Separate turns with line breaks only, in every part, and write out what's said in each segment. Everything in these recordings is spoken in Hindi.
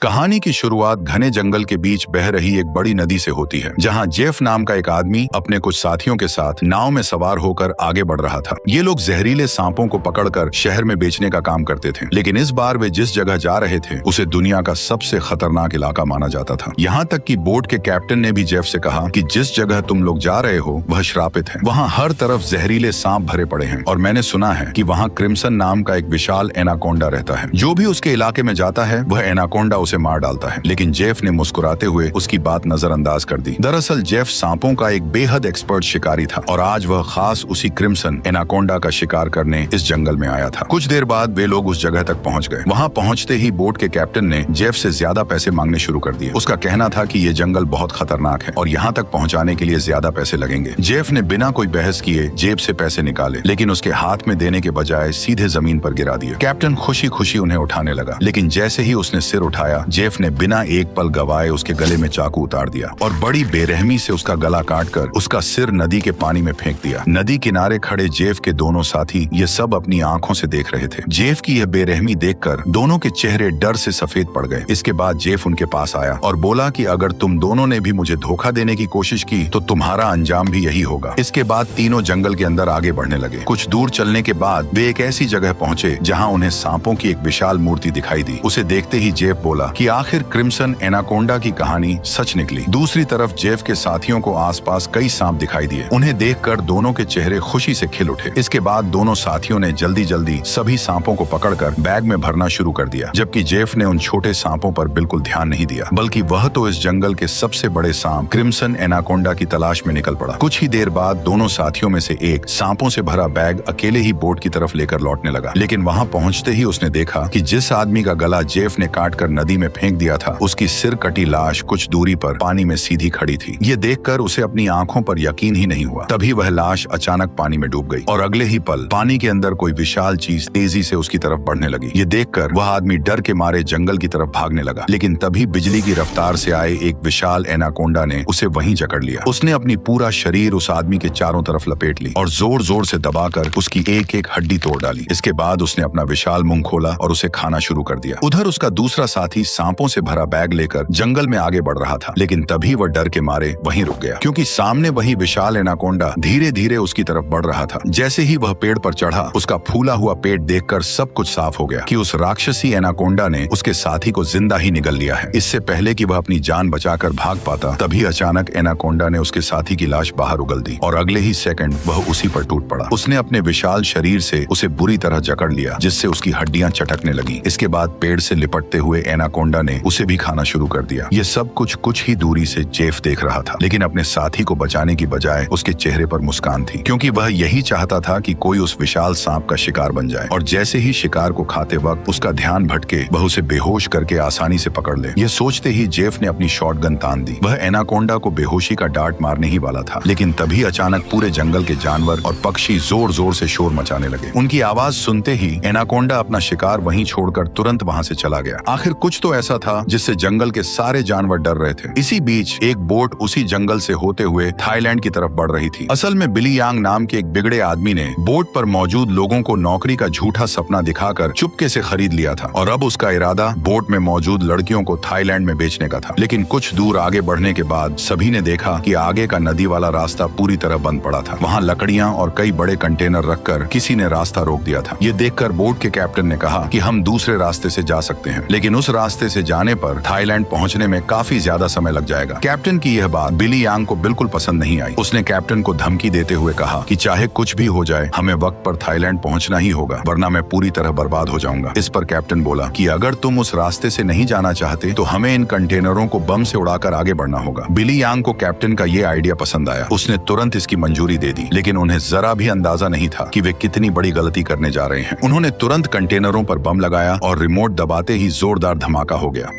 कहानी की शुरुआत घने जंगल के बीच बह रही एक बड़ी नदी से होती है, जहां जेफ नाम का एक आदमी अपने कुछ साथियों के साथ नाव में सवार होकर आगे बढ़ रहा था। ये लोग जहरीले सांपों को पकड़कर शहर में बेचने का काम करते थे, लेकिन इस बार वे जिस जगह जा रहे थे उसे दुनिया का सबसे खतरनाक इलाका माना जाता था। यहाँ तक कि बोट के कैप्टन ने भी जेफ से कहा कि जिस जगह तुम लोग जा रहे हो वह श्रापित है। वहाँ हर तरफ जहरीले सांप भरे पड़े हैं और मैंने सुना है कि वहाँ क्रिम्सन नाम का एक विशाल एनाकोंडा रहता है। जो भी उसके इलाके में जाता है वह एनाकोंडा उसे मार डालता है। लेकिन जेफ ने मुस्कुराते हुए उसकी बात नजरअंदाज कर दी। दरअसल जेफ सांपों का एक बेहद एक्सपर्ट शिकारी था और आज वह खास उसी क्रिम्सन एनाकोंडा का शिकार करने इस जंगल में आया था। कुछ देर बाद वे लोग उस जगह तक पहुंच गए। वहां पहुंचते ही बोट के कैप्टन ने जेफ से ज्यादा पैसे मांगने शुरू कर दिए। उसका कहना था कि ये जंगल बहुत खतरनाक है और यहाँ तक पहुँचाने के लिए ज्यादा पैसे लगेंगे। जेफ ने बिना कोई बहस किए जेब से पैसे निकाले, लेकिन उसके हाथ में देने के बजाय सीधे जमीन पर गिरा दिए। कैप्टन खुशी खुशी उन्हें उठाने लगा, लेकिन जैसे ही उसने सिर उठाया जेफ ने बिना एक पल गवाए उसके गले में चाकू उतार दिया और बड़ी बेरहमी से उसका गला काटकर उसका सिर नदी के पानी में फेंक दिया। नदी किनारे खड़े जेफ के दोनों साथी ये सब अपनी आंखों से देख रहे थे। जेफ की यह बेरहमी देखकर दोनों के चेहरे डर से सफेद पड़ गए। इसके बाद जेफ उनके पास आया और बोला कि अगर तुम दोनों ने भी मुझे धोखा देने की कोशिश की तो तुम्हारा अंजाम भी यही होगा। इसके बाद तीनों जंगल के अंदर आगे बढ़ने लगे। कुछ दूर चलने के बाद वे एक ऐसी जगह पहुंचे जहां उन्हें सांपों की एक विशाल मूर्ति दिखाई दी। उसे देखते ही जेफ बोला कि आखिर क्रिम्सन एनाकोंडा की कहानी सच निकली। दूसरी तरफ जेफ के साथियों को आसपास कई सांप दिखाई दिए। उन्हें देखकर दोनों के चेहरे खुशी से खिल उठे। इसके बाद दोनों साथियों ने जल्दी जल्दी सभी सांपों को पकड़कर बैग में भरना शुरू कर दिया, जबकि जेफ ने उन छोटे सांपों पर बिल्कुल ध्यान नहीं दिया, बल्कि वह तो इस जंगल के सबसे बड़े सांप क्रिम्सन एनाकोंडा की तलाश में निकल पड़ा। कुछ ही देर बाद दोनों साथियों में से एक सांपों से भरा बैग अकेले ही बोट की तरफ लेकर लौटने लगा, लेकिन वहां पहुंचते ही उसने देखा कि जिस आदमी का गला जेफ ने काटकर नदी में फेंक दिया था उसकी सिर कटी लाश कुछ दूरी पर पानी में सीधी खड़ी थी। ये देखकर उसे अपनी आंखों पर यकीन ही नहीं हुआ। तभी वह लाश अचानक पानी में डूब गई और अगले ही पल पानी के अंदर कोई विशाल चीज तेजी से उसकी तरफ बढ़ने लगी। ये देखकर वह आदमी डर के मारे जंगल की तरफ भागने लगा, लेकिन तभी बिजली की रफ्तार से आए एक विशाल एनाकोंडा ने उसे वहीं जकड़ लिया। उसने अपनी पूरा शरीर उस आदमी के चारों तरफ लपेट ली और जोर जोर से दबाकर उसकी एक एक हड्डी तोड़ डाली। इसके बाद उसने अपना विशाल मुंह खोला और उसे खाना शुरू कर दिया। उधर उसका दूसरा साथी सांपों से भरा बैग लेकर जंगल में आगे बढ़ रहा था, लेकिन तभी वह डर के मारे वहीं रुक गया, क्योंकि सामने वही विशाल एनाकोंडा धीरे धीरे उसकी तरफ बढ़ रहा था। जैसे ही वह पेड़ पर चढ़ा उसका फूला हुआ पेट देखकर सब कुछ साफ हो गया कि उस राक्षसी एनाकोंडा ने उसके साथी को जिंदा ही निगल लिया है। इससे पहले कि वह अपनी जान बचाकर भाग पाता, तभी अचानक एनाकोंडा ने उसके साथी की लाश बाहर उगल दी और अगले ही सेकंड वह उसी पर टूट पड़ा। उसने अपने विशाल शरीर से उसे बुरी तरह जकड़ लिया, जिससे उसकी हड्डियां चटकने लगी। इसके बाद पेड़ से लिपटते हुए एनाकोंडा ने उसे भी खाना शुरू कर दिया। ये सब कुछ ही दूरी से जेफ देख रहा था, लेकिन अपने साथी को बचाने की बजाय उसके चेहरे पर मुस्कान थी, क्योंकि वह यही चाहता था कि कोई उस विशाल सांप का शिकार बन जाए और जैसे ही शिकार को खाते वक्त उसका ध्यान भटके वह उसे बेहोश करके आसानी से पकड़ ले। यह सोचते ही जेफ ने अपनी शॉटगन तान दी। वह एनाकोंडा को बेहोशी का डांट मारने ही वाला था, लेकिन तभी अचानक पूरे जंगल के जानवर और पक्षी जोर जोर से शोर मचाने लगे। उनकी आवाज सुनते ही एनाकोंडा अपना शिकार वहीं छोड़कर तुरंत वहां से चला गया। आखिर कुछ तो ऐसा था जिससे जंगल के सारे जानवर डर रहे थे। इसी बीच एक बोट उसी जंगल से होते हुए थाईलैंड की तरफ बढ़ रही थी। असल में बिली यांग नाम के एक बिगड़े आदमी ने बोट पर मौजूद लोगों को नौकरी का झूठा सपना दिखाकर चुपके से खरीद लिया था और अब उसका इरादा बोट में मौजूद लड़कियों को थाईलैंड में बेचने का था। लेकिन कुछ दूर आगे बढ़ने के बाद सभी ने देखा कि आगे का नदी वाला रास्ता पूरी तरह बंद पड़ा था। वहाँ लकड़ियाँ और कई बड़े कंटेनर रखकर किसी ने रास्ता रोक दिया था। ये देखकर बोट के कैप्टन ने कहा कि हम दूसरे रास्ते से जा सकते हैं, लेकिन उस रास्ते से जाने पर थाईलैंड पहुंचने में काफी ज्यादा समय लग जाएगा। कैप्टन की यह बात बिली यांग को बिल्कुल पसंद नहीं आई। उसने कैप्टन को धमकी देते हुए कहा कि चाहे कुछ भी हो जाए हमें वक्त पर थाईलैंड पहुंचना ही होगा, वरना मैं पूरी तरह बर्बाद हो जाऊंगा। इस पर कैप्टन बोला कि अगर तुम उस रास्ते से नहीं जाना चाहते तो हमें इन कंटेनरों को बम से उड़ाकर आगे बढ़ना होगा। बिली यांग को कैप्टन का ये आइडिया पसंद आया। उसने तुरंत इसकी मंजूरी दे दी, लेकिन उन्हें जरा भी अंदाजा नहीं था कि वे कितनी बड़ी गलती करने जा रहे हैं। उन्होंने तुरंत कंटेनरों पर बम लगाया और रिमोट दबाते ही जोरदार धमाका हो गया।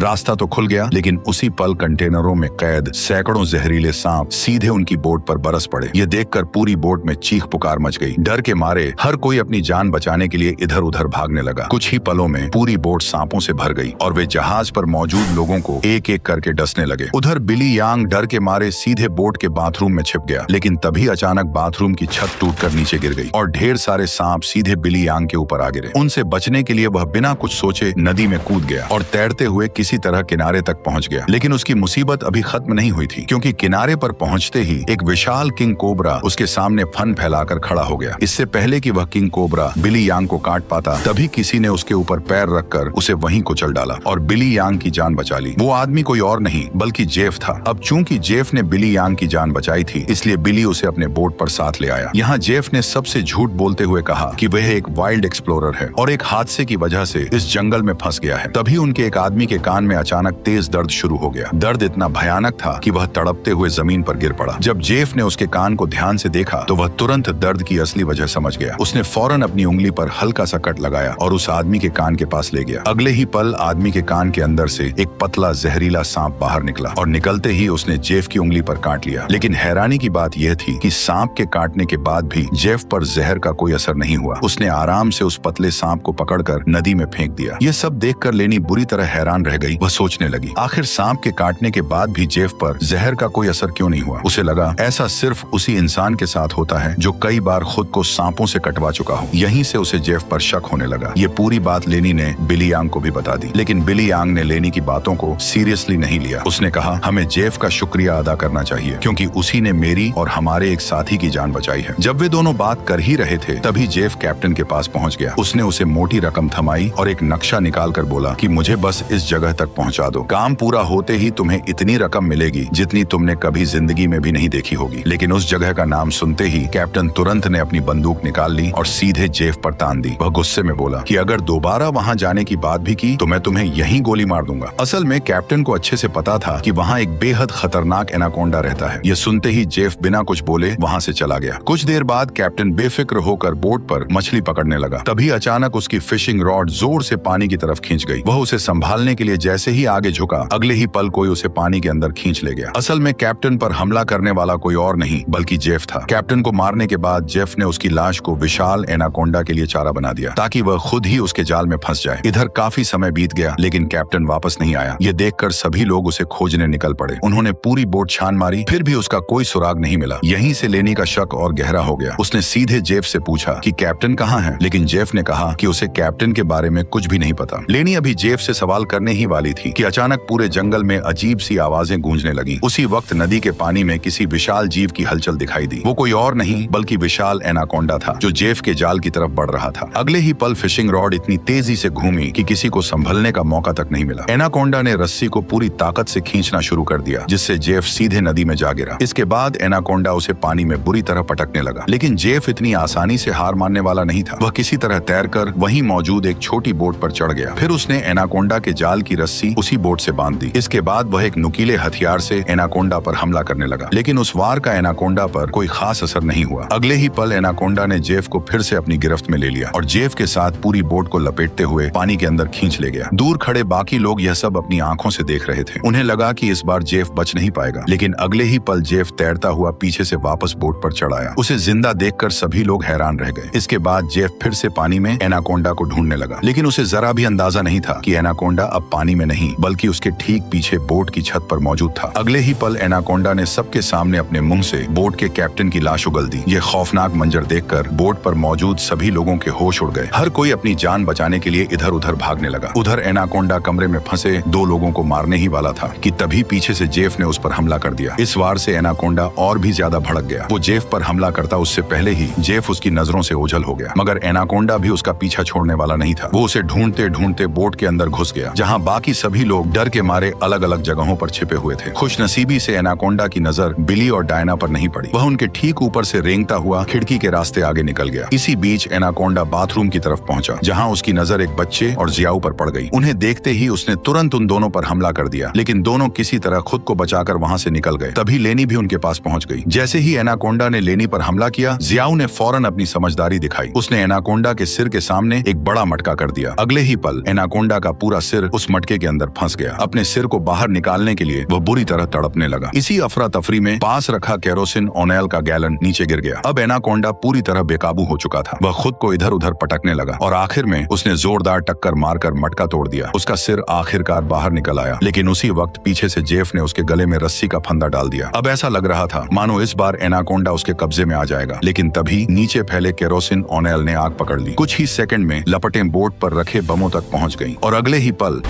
रास्ता तो खुल गया, लेकिन उसी पल कंटेनरों में कैद सैकड़ों जहरीले सांप सीधे उनकी बोट पर बरस पड़े। ये देखकर पूरी बोट में चीख पुकार मच गई। डर के मारे हर कोई अपनी जान बचाने के लिए इधर उधर भागने लगा। कुछ ही पलों में पूरी बोट सांपों से भर गई और वे जहाज पर मौजूद लोगों को एक एक करके डसने लगे। उधर बिली यांग डर के मारे सीधे बोट के बाथरूम में छिप गया, लेकिन तभी अचानक बाथरूम की छत टूटकर नीचे गिर गई और ढेर सारे सांप सीधे बिली यांग के ऊपर आ गिरे। उनसे बचने के लिए वह बिना कुछ सोचे नदी में कूद गया और तैरते हुए किसी तरह किनारे तक पहुंच गया। लेकिन उसकी मुसीबत अभी खत्म नहीं हुई थी, क्योंकि किनारे पर पहुंचते ही एक विशाल किंग कोबरा उसके सामने फन फैलाकर खड़ा हो गया। इससे पहले कि वह किंग कोबरा बिली यांग को काट पाता, तभी किसी ने उसके ऊपर पैर रखकर उसे वहीं कुचल डाला और बिली यांग की जान बचा ली। वो आदमी कोई और नहीं बल्कि जेफ था। अब चूंकि जेफ ने बिली यांग की जान बचाई थी, इसलिए बिली उसे अपने बोट पर साथ ले आया। यहाँ जेफ ने सबसे झूठ बोलते हुए कहा कि वह एक वाइल्ड एक्सप्लोरर है और एक हादसे की वजह से इस जंगल में फंस गया है। तभी उनके एक आदमी के कान में अचानक तेज दर्द शुरू हो गया। दर्द इतना भयानक था कि वह तड़पते हुए जमीन पर गिर पड़ा। जब जेफ ने उसके कान को ध्यान से देखा तो वह तुरंत दर्द की असली वजह समझ गया। उसने फौरन अपनी उंगली पर हल्का सा कट लगाया और उस आदमी के कान के पास ले गया। अगले ही पल आदमी के कान के अंदर से एक पतला जहरीला सांप बाहर निकला और निकलते ही उसने जेफ की उंगली पर काट लिया। लेकिन हैरानी की बात यह थी कि सांप के काटने के बाद भी जेफ पर जहर का कोई असर नहीं हुआ। उसने आराम से उस पतले सांप को पकड़कर नदी में फेंक दिया। ये सब देखकर लेनी बुरी तरह हैरान रह गई। वह सोचने लगी, आखिर सांप के काटने के बाद भी जेफ पर जहर का कोई असर क्यों नहीं हुआ। उसे लगा ऐसा सिर्फ उसी इंसान के साथ होता है जो कई बार खुद को सांपों से कटवा चुका हो। यहीं से उसे जेफ पर शक होने लगा। ये पूरी बात लेनी ने बिली यांग को भी बता दी, लेकिन बिली यांग ने लेनी की बातों को सीरियसली नहीं लिया। उसने कहा, हमें जेफ का शुक्रिया अदा करना चाहिए, क्योंकि उसी ने मेरी और हमारे एक साथी की जान बचाई है। जब वे दोनों बात कर ही रहे थे, तभी जेफ कैप्टन के पास पहुंच गया। उसने उसे मोटी रकम थमाई और एक नक्शा निकाल कर बोला कि मुझे बस इस जगह तक पहुंचा दो। काम पूरा होते ही तुम्हें इतनी रकम मिलेगी जितनी तुमने कभी जिंदगी में भी नहीं देखी होगी। लेकिन उस जगह का नाम सुनते ही कैप्टन तुरंत ने अपनी बंदूक निकाल ली और सीधे जेफ पर तान दी। वह गुस्से में बोला कि अगर दोबारा वहां जाने की बात भी की तो मैं तुम्हें यहीं गोली मार दूंगा। असल में कैप्टन को अच्छे से पता था कि वहां एक बेहद खतरनाक एनाकोंडा रहता है। यह सुनते ही जेफ बिना कुछ बोले वहां से चला गया। कुछ देर बाद कैप्टन बेफिक्र होकर बोट पर मछली पकड़ने लगा। तभी अचानक उसकी फिशिंग रॉड जोर से पानी की तरफ खींच गई। वह उसे संभालने के लिए जैसे ही आगे झुका, अगले ही पल कोई उसे पानी के अंदर खींच ले गया। असल में कैप्टन पर हमला करने वाला कोई और नहीं बल्कि जेफ था। कैप्टन को मारने के बाद जेफ ने उसकी लाश को विशाल एनाकोंडा के लिए चारा बना दिया, ताकि वह खुद ही उसके जाल में फंस जाए। इधर काफी समय बीत गया, लेकिन कैप्टन वापस नहीं आया। ये देखकर सभी लोग उसे खोजने निकल पड़े। उन्होंने पूरी बोट छान मारी, फिर भी उसका कोई सुराग नहीं मिला। यहीं से लेनी का शक और गहरा हो गया। उसने सीधे जेफ से पूछा कि कैप्टन कहाँ है, लेकिन जेफ ने कहा कि उसे कैप्टन के बारे में कुछ भी नहीं पता। लेनी अभी जेफ से सवाल करने ही वाली थी कि अचानक पूरे जंगल में अजीब सी आवाजें गूंजने लगी। उसी वक्त नदी के पानी में किसी विशाल जीव की हलचल दिखाई दी। वो कोई और नहीं बल्कि विशाल एनाकोंडा था, जो जेफ के जाल की तरफ बढ़ रहा था। अगले ही पल फिशिंग रॉड इतनी तेजी से घूमी कि किसी को संभलने का मौका तक नहीं मिला। एनाकोंडा ने रस्सी को पूरी ताकत से खींचना शुरू कर दिया, जिससे जेफ सीधे नदी में जा गिरा। इसके बाद एनाकोंडा उसे पानी में बुरी तरह पटकने लगा, लेकिन जेफ इतनी आसानी से हार मानने वाला नहीं था। वह किसी तरह तैरकर वहीं मौजूद एक छोटी बोट पर चढ़ गया। फिर उसने एनाकोंडा के जाल की रस्सी उसी बोट से बांध दी। इसके बाद वह एक नुकीले हथियार से एनाकोंडा पर हमला करने लगा, लेकिन उस वार का एनाकोंडा पर कोई खास असर नहीं हुआ। अगले ही पल एनाकोंडा ने जेफ को फिर से अपनी गिरफ्त में ले लिया और जेफ के साथ पूरी बोट को लपेटते हुए पानी के अंदर खींच ले गया। दूर खड़े बाकी लोग यह सब अपनी आंखों से देख रहे थे। उन्हें लगा कि इस बार जेफ बच नहीं पाएगा, लेकिन अगले ही पल जेफ तैरता हुआ पीछे से वापस बोट पर चढ़ आया। उसे जिंदा देखकर सभी लोग हैरान रह गए। इसके बाद जेफ फिर से पानी में एनाकोंडा को ढूंढने लगा, लेकिन उसे जरा भी अंदाजा नहीं था कि एनाकोंडा अब पानी में नहीं बल्कि उसके ठीक पीछे बोट की छत पर मौजूद था। अगले ही पल एनाकोंडा ने सबके सामने अपने मुंह से बोट के कैप्टन की लाश उगल दी। ये खौफनाक मंजर देखकर बोट पर मौजूद सभी लोगों के होश उड़ गए। हर कोई अपनी जान बचाने के लिए इधर उधर भागने लगा। उधर एनाकोंडा कमरे में फंसे 2 लोगों को मारने ही वाला था कि तभी पीछे से जेफ ने उस पर हमला कर दिया। इस वार से एनाकोंडा और भी ज्यादा भड़क गया। वो जेफ पर हमला करता उससे पहले ही जेफ उसकी नजरों से ओझल हो गया, मगर एनाकोंडा भी उसका पीछा छोड़ने वाला नहीं था। वो उसे ढूंढते ढूंढते बोट के अंदर घुस गया, जहाँ बाकी सभी लोग डर के मारे अलग अलग जगहों पर छिपे हुए थे। खुशनसीबी से एनाकोंडा की नजर बिली और डायना पर नहीं पड़ी। वह उनके ठीक ऊपर से रेंगता हुआ खिड़की के रास्ते आगे निकल गया। इसी बीच एनाकोंडा बाथरूम की तरफ पहुंचा, जहां उसकी नजर एक बच्चे और जियाऊ पर पड़ गई। उन्हें देखते ही उसने तुरंत उन दोनों पर हमला कर दिया, लेकिन दोनों किसी तरह खुद को बचाकर वहां से निकल गए। तभी लेनी भी उनके पास पहुंच गई। जैसे ही एनाकोंडा ने लेनी पर हमला किया, जियाऊ ने फौरन अपनी समझदारी दिखाई। उसने एनाकोंडा के सिर के सामने एक बड़ा मटका कर दिया। अगले ही पल एनाकोंडा का पूरा सिर उस मटके धक्के के अंदर फंस गया। अपने सिर को बाहर निकालने के लिए वह बुरी तरह तड़पने लगा। इसी अफरा तफरी में पास रखा केरोसिन ऑयल का गैलन नीचे गिर गया। अब एनाकोंडा पूरी तरह बेकाबू हो चुका था। वह खुद को इधर उधर पटकने लगा और आखिर में उसने जोरदार टक्कर मारकर मटका तोड़ दिया। उसका सिर आखिरकार बाहर निकल आया, लेकिन उसी वक्त पीछे से जेफ ने उसके गले में रस्सी का फंदा डाल दिया। अब ऐसा लग रहा था मानो इस बार एनाकोंडा उसके कब्जे में आ जाएगा, लेकिन तभी नीचे फैले केरोसिन ऑयल ने आग पकड़ ली। कुछ ही सेकंड में लपटें बोट पर रखे बमों तक पहुंच गईं और अगले ही पल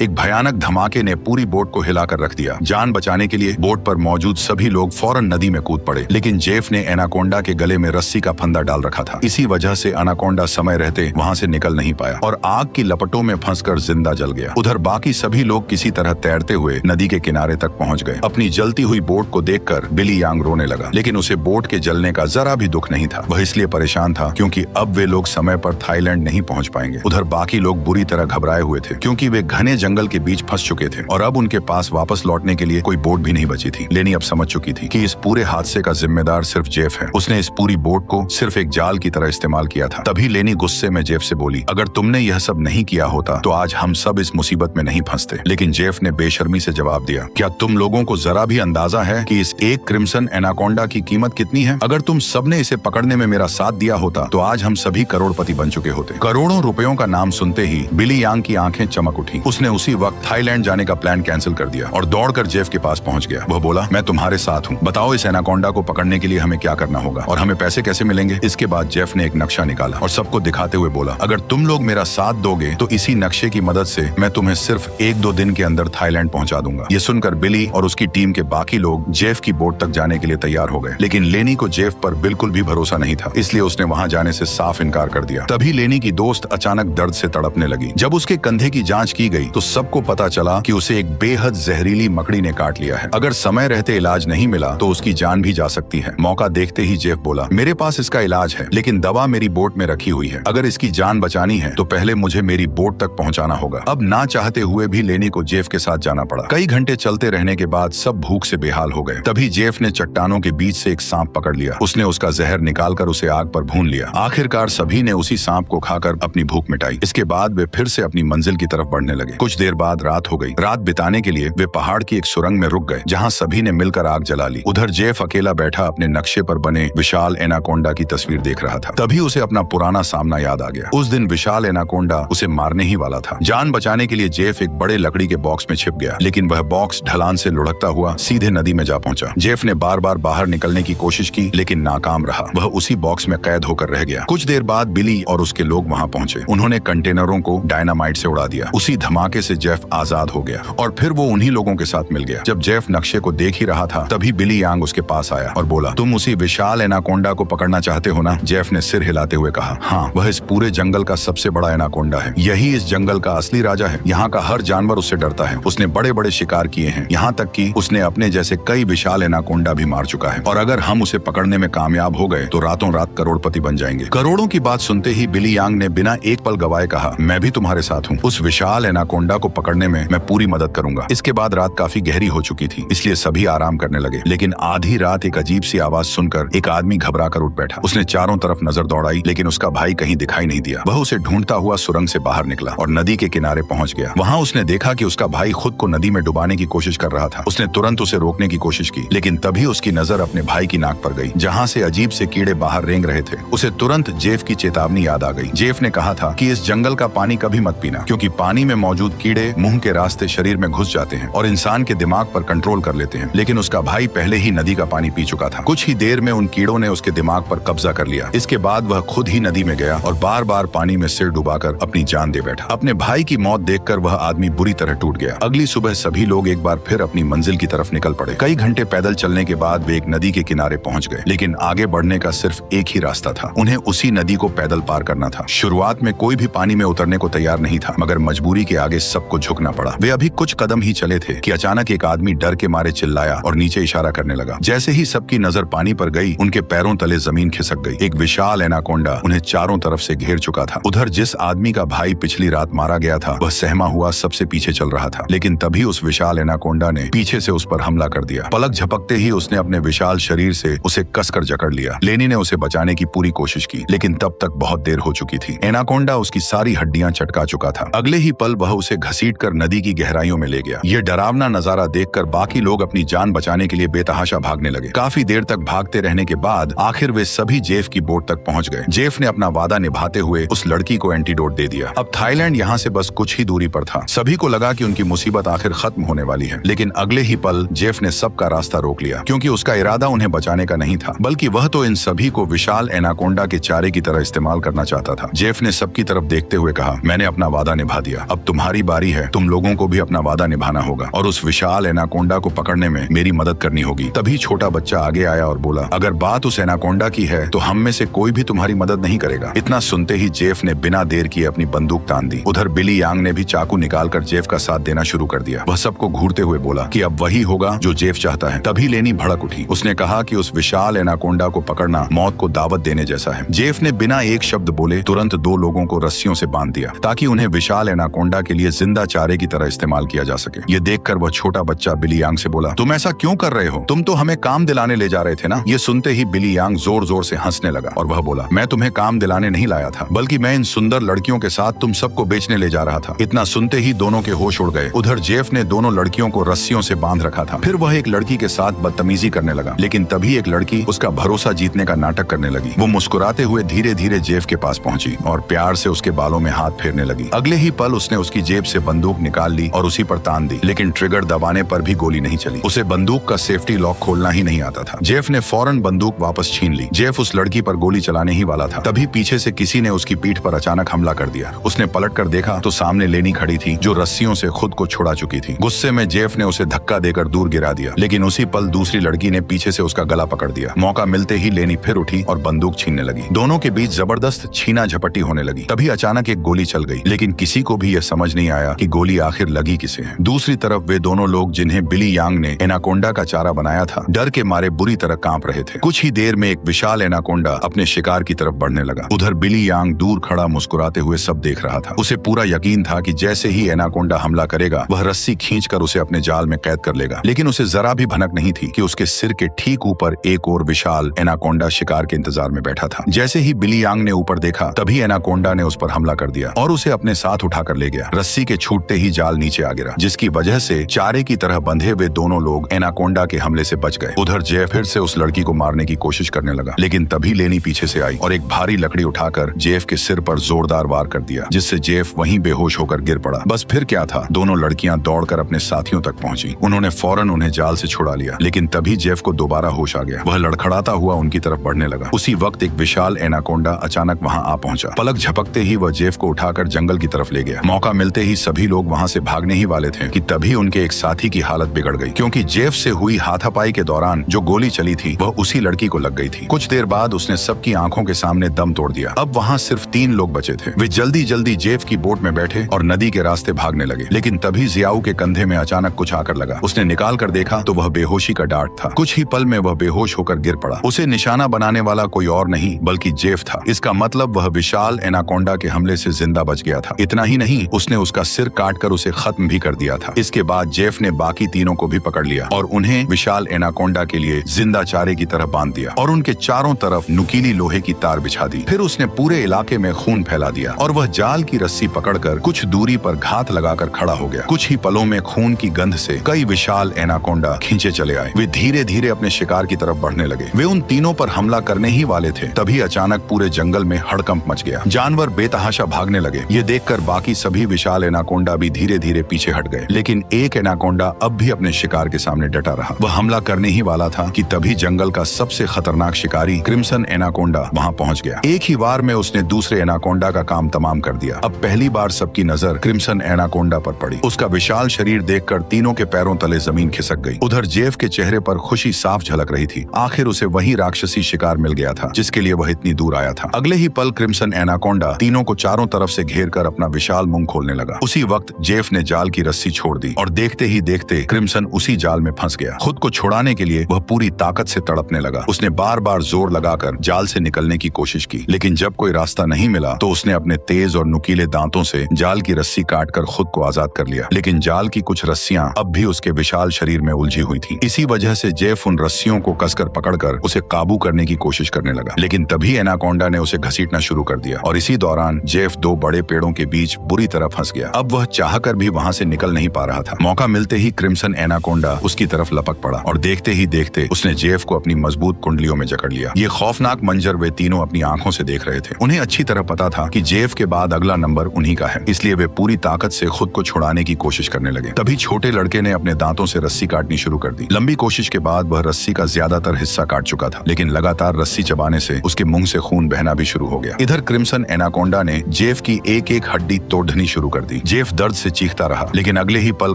एक भयानक धमाके ने पूरी बोट को हिलाकर रख दिया। जान बचाने के लिए बोट पर मौजूद सभी लोग फौरन नदी में कूद पड़े, लेकिन जेफ ने एनाकोंडा के गले में रस्सी का फंदा डाल रखा था। इसी वजह से एनाकोंडा समय रहते वहां से निकल नहीं पाया और आग की लपटों में फंसकर जिंदा जल गया। उधर बाकी सभी लोग किसी तरह तैरते हुए नदी के किनारे तक पहुंच गए। अपनी जलती हुई बोट को देखकर बिली यांग रोने लगा, लेकिन उसे बोट के जलने का जरा भी दुख नहीं था। वह इसलिए परेशान था क्योंकि अब वे लोग समय पर थाईलैंड नहीं पहुंच पाएंगे। उधर बाकी लोग बुरी तरह घबराए हुए थे क्योंकि वे घने जंगल के बीच फंस चुके थे और अब उनके पास वापस लौटने के लिए कोई बोट भी नहीं बची थी। लेनी अब समझ चुकी थी कि इस पूरे हादसे का जिम्मेदार सिर्फ जेफ है। उसने इस पूरी बोट को सिर्फ एक जाल की तरह इस्तेमाल किया था। तभी लेनी गुस्से में जेफ से बोली, अगर तुमने यह सब नहीं किया होता तो आज हम सब इस मुसीबत में नहीं फंसते। लेकिन जेफ ने बेशर्मी से जवाब दिया, क्या तुम लोगों को जरा भी अंदाजा है कि इस एक क्रिम्सन एनाकोंडा की कीमत कितनी है? अगर तुम सबने इसे पकड़ने में मेरा साथ दिया होता तो आज हम सभी करोड़पति बन चुके होते। करोड़ों रुपयों का नाम सुनते ही बिली यांग की आंखें चमक उठी। उसने उसी वक्त थाईलैंड जाने का प्लान कैंसिल कर दिया और दौड़कर जेफ के पास पहुंच गया। वह बोला, मैं तुम्हारे साथ हूँ, बताओ इस एनाकोंडा को पकड़ने के लिए हमें क्या करना होगा और हमें पैसे कैसे मिलेंगे? इसके बाद जेफ ने एक नक्शा निकाला और सबको दिखाते हुए बोला, अगर तुम लोग मेरा साथ दोगे तो इसी नक्शे की मदद से मैं तुम्हें सिर्फ 1-2 दिन के अंदर थाईलैंड पहुंचा दूंगा। ये सुनकर बिली और उसकी टीम के बाकी लोग जेफ की बोट तक जाने के लिए तैयार हो गए, लेकिन लेनी को जेफ पर बिल्कुल भी भरोसा नहीं था, इसलिए उसने वहां जाने से साफ इनकार कर दिया। तभी लेनी की दोस्त अचानक दर्द से तड़पने लगी। जब उसके कंधे की जांच की गई तो सबको पता चला कि उसे एक बेहद जहरीली मकड़ी ने काट लिया है। अगर समय रहते इलाज नहीं मिला तो उसकी जान भी जा सकती है। मौका देखते ही जेफ बोला, मेरे पास इसका इलाज है, लेकिन दवा मेरी बोट में रखी हुई है। अगर इसकी जान बचानी है तो पहले मुझे मेरी बोट तक पहुंचाना होगा। अब ना चाहते हुए भी लेनी को जेफ के साथ जाना पड़ा। कई घंटे चलते रहने के बाद सब भूख से बेहाल हो गए। तभी जेफ ने चट्टानों के बीच से एक सांप पकड़ लिया। उसने उसका जहर निकालकर उसे आग पर भून लिया। आखिरकार सभी ने उसी सांप को खाकर अपनी भूख मिटाई। इसके बाद वे फिर से अपनी मंजिल की तरफ बढ़ने लगे। कुछ देर बाद रात हो गई। रात बिताने के लिए वे पहाड़ की एक सुरंग में रुक गए, जहां सभी ने मिलकर आग जला ली। उधर जेफ अकेला बैठा अपने नक्शे पर बने विशाल एनाकोंडा की तस्वीर देख रहा था। तभी उसे अपना पुराना सामना याद आ गया। उस दिन विशाल एनाकोंडा उसे मारने ही वाला था। जान बचाने के लिए जेफ एक बड़े लकड़ी के बॉक्स में छिप गया, लेकिन वह बॉक्स ढलान से लुढ़कता हुआ सीधे नदी में जा पहुंचा। जेफ ने बार बार बाहर निकलने की कोशिश की, लेकिन नाकाम रहा। वह उसी बॉक्स में कैद होकर रह गया। कुछ देर बाद बिली और उसके लोग वहां पहुंचे। उन्होंने कंटेनरों को डायनामाइट से उड़ा दिया। उसी धमाके से जेफ आजाद हो गया और फिर वो उन्हीं लोगों के साथ मिल गया। जब जेफ नक्शे को देख ही रहा था तभी बिली यांग उसके पास आया और बोला, तुम उसी विशाल एनाकोंडा को पकड़ना चाहते हो ना? जेफ ने सिर हिलाते हुए कहा, हाँ, वह इस पूरे जंगल का सबसे बड़ा एनाकोंडा है। यही इस जंगल का असली राजा है। यहाँ का हर जानवर उससे डरता है। उसने बड़े बड़े शिकार किए हैं, यहाँ तक कि उसने अपने जैसे कई विशाल एनाकोंडा भी मार चुका है। और अगर हम उसे पकड़ने में कामयाब हो गए तो रातों रात करोड़पति बन जाएंगे। करोड़ों की बात सुनते ही बिली यांग ने बिना एक पल गवाए कहा, मैं भी तुम्हारे साथ हूँ। उस विशाल एनाकोंडा को पकड़ने में मैं पूरी मदद करूंगा। इसके बाद रात काफी गहरी हो चुकी थी, इसलिए सभी आराम करने लगे। लेकिन आधी रात एक अजीब सी आवाज सुनकर एक आदमी घबरा कर उठ बैठा। उसने चारों तरफ नजर दौड़ाई, लेकिन उसका भाई कहीं दिखाई नहीं दिया। वह उसे ढूंढता हुआ सुरंग से बाहर निकला और नदी के किनारे पहुंच गया। वहां उसने देखा कि उसका भाई खुद को नदी में डुबाने की कोशिश कर रहा था। उसने तुरंत उसे रोकने की कोशिश की, लेकिन तभी उसकी नजर अपने भाई की नाक पर गई, जहां से अजीब से कीड़े बाहर रेंग रहे थे। उसे तुरंत जेफ की चेतावनी याद आ गई। जेफ ने कहा था कि इस जंगल का पानी कभी मत पीना, क्योंकि पानी में मौजूद कीड़े मुंह के रास्ते शरीर में घुस जाते हैं और इंसान के दिमाग पर कंट्रोल कर लेते हैं। लेकिन उसका भाई पहले ही नदी का पानी पी चुका था। कुछ ही देर में उन कीड़ों ने उसके दिमाग पर कब्जा कर लिया। इसके बाद वह खुद ही नदी में गया और बार बार पानी में सिर डुबाकर अपनी जान दे बैठा। अपने भाई की मौत देखकर वह आदमी बुरी तरह टूट गया। अगली सुबह सभी लोग एक बार फिर अपनी मंजिल की तरफ निकल पड़े। कई घंटे पैदल चलने के बाद वे एक नदी के किनारे पहुंच गए, लेकिन आगे बढ़ने का सिर्फ एक ही रास्ता था। उन्हें उसी नदी को पैदल पार करना था। शुरुआत में कोई भी पानी में उतरने को तैयार नहीं था, मगर मजबूरी के आगे इस सबको झुकना पड़ा। वे अभी कुछ कदम ही चले थे कि अचानक एक आदमी डर के मारे चिल्लाया और नीचे इशारा करने लगा। जैसे ही सबकी नजर पानी पर गई, उनके पैरों तले जमीन खिसक गई। एक विशाल एनाकोंडा उन्हें चारों तरफ से घेर चुका था। उधर जिस आदमी का भाई पिछली रात मारा गया था, वह सहमा हुआ सबसे पीछे चल रहा था। लेकिन तभी उस विशाल एनाकोंडा ने पीछे से उस पर हमला कर दिया। पलक झपकते ही उसने अपने विशाल शरीर से उसे कसकर जकड़ लिया। लेनी ने उसे बचाने की पूरी कोशिश की, लेकिन तब तक बहुत देर हो चुकी थी। एनाकोंडा उसकी सारी हड्डियां चटका चुका था। अगले ही पल वह उसे घसीटकर नदी की गहराइयों में ले गया। यह डरावना नजारा देखकर बाकी लोग अपनी जान बचाने के लिए बेतहाशा भागने लगे। काफी देर तक भागते रहने के बाद आखिर वे सभी जेफ की बोट तक पहुंच गए। जेफ ने अपना वादा निभाते हुए उस लड़की को एंटीडोट दे दिया। अब थाईलैंड यहाँ से बस कुछ ही दूरी पर था। सभी को लगा कि उनकी मुसीबत आखिर खत्म होने वाली है, लेकिन अगले ही पल जेफ ने सबका रास्ता रोक लिया, क्योंकि उसका इरादा उन्हें बचाने का नहीं था, बल्कि वह तो इन सभी को विशाल एनाकोंडा के चारे की तरह इस्तेमाल करना चाहता था। जेफ ने सबकी तरफ देखते हुए कहा, मैंने अपना वादा निभा दिया, अब तुम्हारी बारी है। तुम लोगों को भी अपना वादा निभाना होगा और उस विशाल एनाकोंडा को पकड़ने में मेरी मदद करनी होगी। तभी छोटा बच्चा आगे आया और बोला, अगर बात उस एनाकोंडा की है तो हम में से कोई भी तुम्हारी मदद नहीं करेगा। इतना सुनते ही जेफ ने बिना देर किए अपनी बंदूक तान दी। उधर बिली यांग ने भी चाकू निकालकर जेफ का साथ देना शुरू कर दिया। वह सबको घूरते हुए बोला कि अब वही होगा जो जेफ चाहता है। तभी लेनी भड़क उठी। उसने कहा कि उस विशाल एनाकोंडा को पकड़ना मौत को दावत देने जैसा है। जेफ ने बिना एक शब्द बोले तुरंत 2 लोगों को रस्सियों से बांध दिया, ताकि उन्हें विशाल एनाकोंडा के लिए जिंदा चारे की तरह इस्तेमाल किया जा सके। ये देखकर वह छोटा बच्चा बिली यांग से बोला, तुम ऐसा क्यों कर रहे हो? तुम तो हमें काम दिलाने ले जा रहे थे ना? ये सुनते ही बिली यांग जोर जोर से हंसने लगा और वह बोला, मैं तुम्हें काम दिलाने नहीं लाया था, बल्कि मैं इन सुंदर लड़कियों के साथ तुम सबको बेचने ले जा रहा था। इतना सुनते ही दोनों के होश उड़ गए। उधर जेफ ने दोनों लड़कियों को रस्सियों से बांध रखा था। फिर वह एक लड़की के साथ बदतमीजी करने लगा, लेकिन तभी एक लड़की उसका भरोसा जीतने का नाटक करने लगी। वो मुस्कुराते हुए धीरे धीरे जेफ के पास पहुंची और प्यार से उसके बालों में हाथ फेरने लगी। अगले ही पल उसने उसकी जेब से बंदूक निकाल ली और उसी पर तान दी, लेकिन ट्रिगर दबाने पर भी गोली नहीं चली। उसे बंदूक का सेफ्टी लॉक खोलना ही नहीं आता था। जेफ ने फौरन बंदूक वापस छीन ली। जेफ उस लड़की पर गोली चलाने ही वाला था, तभी पीछे से किसी ने उसकी पीठ पर अचानक हमला कर दिया। उसने पलट कर देखा तो सामने लेनी खड़ी थी, जो रस्सियों से खुद को छुड़ा चुकी थी। गुस्से में जेफ ने उसे धक्का देकर दूर गिरा दिया, लेकिन उसी पल दूसरी लड़की ने पीछे से उसका गला पकड़ दिया। मौका मिलते ही लेनी फिर उठी और बंदूक छीनने लगी। दोनों के बीच जबरदस्त छीना झपटी होने लगी। तभी अचानक एक गोली चल गई, लेकिन किसी को भी यह समझ नहीं आया कि गोली आखिर लगी किसे है। दूसरी तरफ वे दोनों लोग जिन्हें बिली यांग ने एनाकोंडा का चारा बनाया था, डर के मारे बुरी तरह कांप रहे थे। कुछ ही देर में एक विशाल एनाकोंडा अपने शिकार की तरफ बढ़ने लगा। उधर बिली यांग दूर खड़ा मुस्कुराते हुए सब देख रहा था। उसे पूरा यकीन था कि जैसे ही एनाकोंडा हमला करेगा, वह रस्सी खींचकर उसे अपने जाल में कैद कर लेगा। लेकिन उसे जरा भी भनक नहीं थी कि उसके सिर के ठीक ऊपर एक और विशाल एनाकोंडा शिकार के इंतजार में बैठा था। जैसे ही बिली यांग ने ऊपर देखा, तभी एनाकोंडा ने उस पर हमला कर दिया और उसे अपने साथ उठाकर ले गया। रस्सी के छूटते ही जाल नीचे आ गिरा, जिसकी वजह से चारे की तरह बंधे हुए दोनों लोग एनाकोंडा के हमले से बच गए। उधर जेफ फिर से उस लड़की को मारने की कोशिश करने लगा, लेकिन तभी लेनी पीछे से आई और एक भारी लकड़ी उठाकर जेफ के सिर पर जोरदार वार कर दिया, जिससे जेफ वहीं बेहोश होकर गिर पड़ा। बस फिर क्या था, दोनों लड़कियां दौड़कर अपने साथियों तक पहुंची। उन्होंने फौरन उन्हें जाल से छुड़ा लिया, लेकिन तभी जेफ को दोबारा होश आ गया। वह लड़खड़ाता हुआ उनकी तरफ बढ़ने लगा। उसी वक्त एक विशाल एनाकोंडा अचानक वहां आ पहुंचा। पलक झपकते ही वह जेफ को उठाकर जंगल की तरफ ले गया। मौका मिलते ही सभी लोग वहां से भागने ही वाले थे कि तभी उनके एक साथी की हालत बिगड़ गई, क्योंकि जेफ से हुई हाथापाई के दौरान जो गोली चली थी वह उसी लड़की को लग गई थी। कुछ देर बाद उसने सबकी आंखों के सामने दम तोड़ दिया। अब वहां सिर्फ 3 लोग बचे थे। वे जल्दी जल्दी जेफ की बोट में बैठे और नदी के रास्ते भागने लगे, लेकिन तभी जियाऊ के कंधे में अचानक कुछ आकर लगा। उसने निकाल कर देखा तो वह बेहोशी का डार्ट था। कुछ ही पल में वह बेहोश होकर गिर पड़ा। उसे निशाना बनाने वाला कोई और नहीं बल्कि जेफ था। इसका मतलब वह विशाल एनाकोंडा के हमले से जिंदा बच गया था। इतना ही नहीं, उसने उसका सिर काटकर उसे खत्म भी कर दिया था। इसके बाद जेफ ने बाकी तीनों को भी पकड़ लिया और उन्हें विशाल एनाकोंडा के लिए जिंदा चारे की तरह बांध दिया और उनके चारों तरफ नुकीली लोहे की तार बिछा दी। फिर उसने पूरे इलाके में खून फैला दिया और वह जाल की रस्सी पकड़कर कुछ दूरी पर घात लगाकर खड़ा हो गया। कुछ ही पलों में खून की गंध से कई विशाल एनाकोंडा खींचे चले आए। वे धीरे धीरे अपने शिकार की तरफ बढ़ने लगे। वे उन तीनों पर हमला करने ही वाले थे, तभी अचानक पूरे जंगल में हड़कंप मच गया। जानवर बेतहाशा भागने लगे। ये देखकर बाकी सभी विशाल एनाकोंडा भी धीरे धीरे पीछे हट गए, लेकिन एक एनाकोंडा अब भी अपने शिकार के सामने डटा रहा। वह हमला करने ही वाला था कि तभी जंगल का सबसे खतरनाक शिकारी क्रिम्सन एनाकोंडा वहां पहुंच गया। एक ही वार में उसने दूसरे एनाकोंडा का काम तमाम कर दिया। अब पहली बार सबकी नजर क्रिम्सन एनाकोंडा पर पड़ी। उसका विशाल शरीर देखकर तीनों के पैरों तले जमीन खिसक गई। उधर जेफ के चेहरे पर खुशी साफ झलक रही थी। आखिर उसे वही राक्षसी शिकार मिल गया था जिसके लिए वह इतनी दूर आया था। अगले ही पल क्रिम्सन एनाकोंडा तीनों को चारों तरफ से घेर कर अपना विशाल मुंह खोलने लगा। लगा। उसी वक्त जेफ ने जाल की रस्सी छोड़ दी और देखते ही देखते क्रिम्सन उसी जाल में फंस गया। खुद को छुड़ाने के लिए वह पूरी ताकत से तड़पने लगा। उसने बार बार जोर लगाकर जाल से निकलने की कोशिश की, लेकिन जब कोई रास्ता नहीं मिला तो उसने अपने तेज और नुकीले दांतों से जाल की रस्सी काटकर खुद को आजाद कर लिया। लेकिन जाल की कुछ रस्सियां अब भी उसके विशाल शरीर में उलझी हुई थीं। इसी वजह से जेफ उन रस्सियों को कसकर पकड़कर उसे काबू करने की कोशिश करने लगा, लेकिन तभी एनाकोंडा ने उसे घसीटना शुरू कर दिया और इसी दौरान जेफ दो बड़े पेड़ों के बीच बुरी तरह फंस गया। अब वह चाहकर भी वहां से निकल नहीं पा रहा था। मौका मिलते ही क्रिम्सन एनाकोंडा उसकी तरफ लपक पड़ा और देखते ही देखते उसने जेफ को अपनी मजबूत कुंडलियों में जकड़ लिया। ये खौफनाक मंजर वे तीनों अपनी आंखों से देख रहे थे। उन्हें अच्छी तरह पता था कि जेफ के बाद अगला नंबर उन्हीं का है, इसलिए वे पूरी ताकत से खुद को छुड़ाने की कोशिश करने लगे। तभी छोटे लड़के ने अपने दांतों से रस्सी काटनी शुरू कर दी। लंबी कोशिश के बाद वह रस्सी का ज्यादातर हिस्सा काट चुका था, लेकिन लगातार रस्सी चबाने से उसके मुंह से खून बहना भी शुरू हो गया। इधर क्रिम्सन एनाकोंडा ने जेफ की एक एक हड्डी तोड़नी शुरू कर दी। जेफ दर्द से चीखता रहा, लेकिन अगले ही पल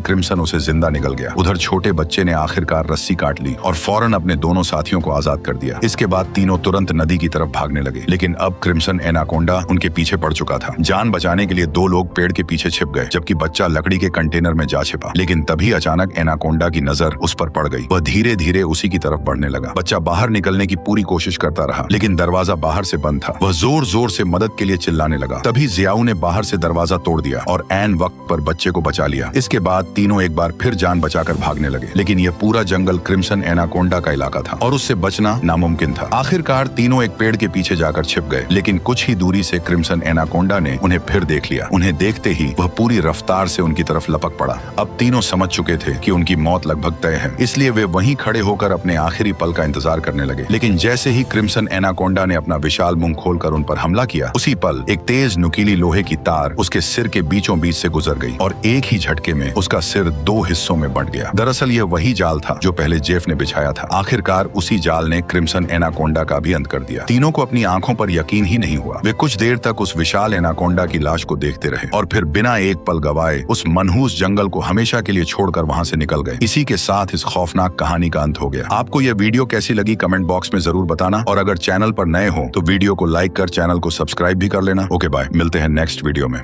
क्रिम्सन उसे जिंदा निकल गया। उधर छोटे बच्चे ने आखिरकार रस्सी काट ली और फौरन अपने दोनों साथियों को आजाद कर दिया। इसके बाद तीनों तुरंत नदी की तरफ भागने लगे, लेकिन अब क्रिम्सन एनाकोंडा उनके पीछे पड़ चुका था। जान बचाने के लिए दो लोग पेड़ के पीछे छिप गए, जबकि बच्चा लकड़ी के कंटेनर में जा छिपा। लेकिन तभी अचानक एनाकोंडा की नजर उस पर पड़ गई। वह धीरे धीरे उसी की तरफ बढ़ने लगा। बच्चा बाहर निकलने की पूरी कोशिश करता रहा, लेकिन दरवाजा बाहर से बंद था। वह जोर जोर से मदद के लिए चिल्लाने लगा। तभी जियाऊ ने बाहर से दरवाजा तोड़ दिया और ऐन वक्त पर बच्चे को बचा लिया। इसके बाद तीनों एक बार फिर जान बचाकर भागने लगे, लेकिन यह पूरा जंगल क्रिम्सन एनाकोंडा का इलाका था और उससे बचना नामुमकिन था। आखिरकार तीनों एक पेड़ के पीछे जाकर छिप गए, लेकिन कुछ ही दूरी से क्रिम्सन एनाकोंडा ने उन्हें फिर देख लिया। उन्हें देखते ही वह पूरी रफ्तार से उनकी तरफ लपक पड़ा। अब तीनों समझ चुके थे कि उनकी मौत लगभग तय है, इसलिए वे वहीं खड़े होकर अपने आखिरी पल का इंतजार करने लगे। लेकिन जैसे ही क्रिम्सन एनाकोंडा ने अपना विशाल मुंह खोलकर उन पर हमला किया, उसी पल एक तेज नुकीली लोहे की तार उसके सिर के बीचों बीच से गुजर गई और एक ही झटके में उसका सिर दो हिस्सों में बंट गया। दरअसल यह वही जाल था जो पहले जेफ ने बिछाया था। आखिरकार उसी जाल ने क्रिम्सन एनाकोंडा का भी अंत कर दिया। तीनों को अपनी आंखों पर यकीन ही नहीं हुआ। वे कुछ देर तक उस विशाल एनाकोंडा की लाश को देखते रहे और फिर बिना एक पल गवाए उस मनहूस जंगल को हमेशा के लिए छोड़कर वहां से निकल गए। इसी के साथ इस खौफनाक कहानी का अंत हो गया। आपको यह वीडियो कैसी लगी कमेंट बॉक्स में जरूर बताना, और अगर चैनल पर नए हो तो वीडियो को लाइक कर चैनल को सब्सक्राइब भी कर लेना। ओके बाय, मिलते हैं नेक्स्ट वीडियो में।